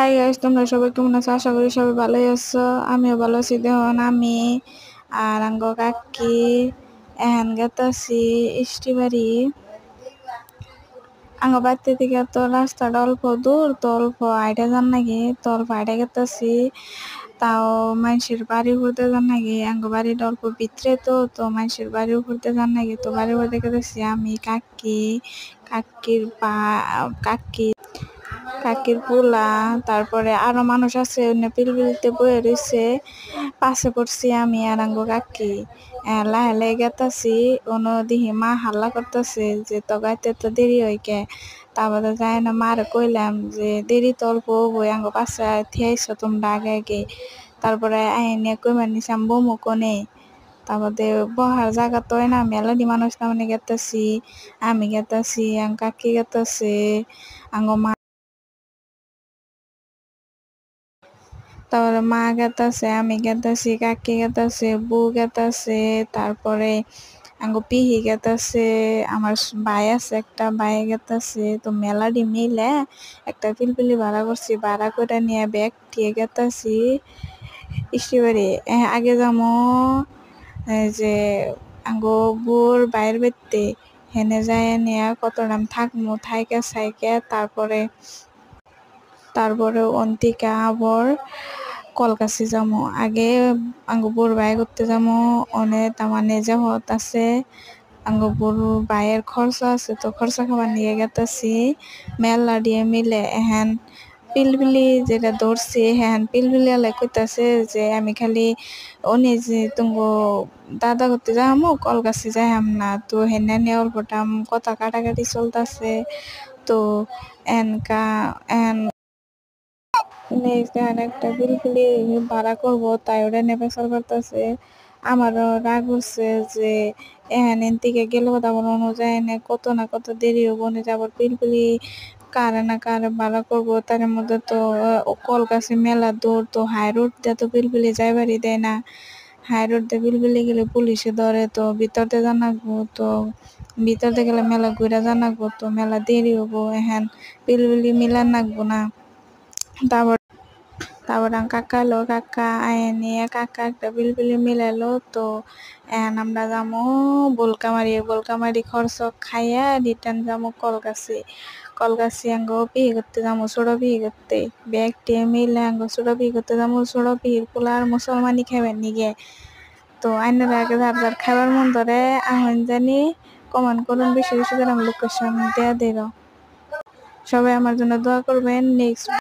Hi guys, তোমরা সবাই কেমন আছো? আশা করি সবাই ভালোই আছো। আমিও ভালো আছি। দেখুন আমি আর আঙ্গ কাকি এহান গেতাছি ইষ্টিবাড়ি। আঙ্গ বাড়িতে থেকে তো রাস্তাটা অল্প দূর, তো অল্প আইডা যান নাকি, তো অল্প আইডা গেতাছি। তাও মানুষের বাড়ি ঘুরতে যান নাকি, আঙ্গ বাড়িটা অল্প ভিতরে, তো মানুষের বাড়ি ঘুরতে যান নাকি, তো বাড়ি ঘুরতে গেতেছি আমি, কাকি, কাকির বা কাকি, কাকির পোলা, তারপরে আরো মানুষ আছে পিলপিলিতে বয়ে রয়েছে। পাশে পড়ছি আমি আর আঙ্গো কাকি। লাহে লাহে গেতাছি, দিহি মা হাল্লা করতেছে যে তো গাইতে তো দেরি হইকে। তারপরে যাই না মারে কইলাম যে দেরি তো অল্প হবই, আঙ্গো পাশে থিয়াইছো তোমরা আগে আগে। তারপরে আইনে কইবার নিছি আমি বমু কোনে। তারপরে বহার জায়গা তো না, মেলাডি মানুষ তার মানে গেতাছি, আমি গেতাছি, আঙ্গ কাকি গেতাছে, আঙ্গো মা, তারপরে মা গেতাছে, আমি গেতাছি, কাকি গেতাছে, বউ গেতাছে, তারপরে আঙ্গো পিহি গেতাছে, আমার ভাই আছে একটা, ভাই গেতাছে। তো মেলাডি মিলে একটা পিলপিলি ভাড়া করছি, ভাড়া করে নিয়ে ব্যাগ টিয়ে গেতাছি ইষ্টিবাড়ি। আগে যামো যে আঙ্গো বোর বাইর বেতে হেনে যায় নিয়ে কত নাম থাকমু, থাইকে সাইকে তারপরে অন্তিকা আবার কলকাছি যামো। আগে আঙ্গো বোর বাই করতে যামো, অনেক তামানে যে হত আছে আঙ্গো বোর বাইয়ের খরচা আছে, তো খরচা খাবার নিয়ে গেতাছি। মেলা দিয়ে মিলে এহেন পিলপিলি যেটা ধরছি, হ্যাঁ পিলপিলি আলাই কইতাছে যে আমি খালি অনে যে তুঙ্গো দাদা করতে যাহামো, কলকাছি যাইহাম না। তো হেনে নিয়ে অল্পটাম কথা কাটাকাটি চলতেছে। তো এনকা এন নেক্সট একটা পিলপিলি ভাড়া করবো, তাই ওটা নেবে সর করতেছে। আমারও রাগ হচ্ছে যে এন থেকে গেলে কথা বলো অনুযায়ী কত না কত দেরি হবো, আবার পিলপিলি কারে না কারে ভাড়া করবো। তার মধ্যে তো কলকাছি মেলা দূর, তো হাই রোড দিয়ে তো পিলপিলি যাইবারই দেয় না। হাই রোড দিয়ে পিলপিলি গেলে পুলিশে ধরে, তো ভিতর দিয়ে জানাকবো, তো ভিতর দিয়ে গেলে মেলা ঘুরে জানাকবো, তো মেলা দেরি হবো। এহেন পিলপিলি মিলান নাকবো না। তারপর কাকা এলো, কাকা আয় নিয়ে কাকা একটা পিলপিলি মিলাইলো। তো এখন আমরা যাবো বোলকামারি খরচ খাইয়া রিটার্ন যাবো কলকাছি আঙ্গো বিয়ে করতে যাবো, ছোড়ো বিয়ে করতে। ব্যাগ টিয়ে মিলে আঙ্গো ছোড়ো বিয়ে করতে যাবো, ছোড়ো বিয়ের পোলার মুসলমানি খাবেন নিগে। তো আইনের আগে যার খাবার মন ধরে আহন জানি কমেন্ট করুন, বেশি বেশি করে লোকেশন দেয়া দিল। সবাই আমার জন্য দোয়া করবেন। নেক্সট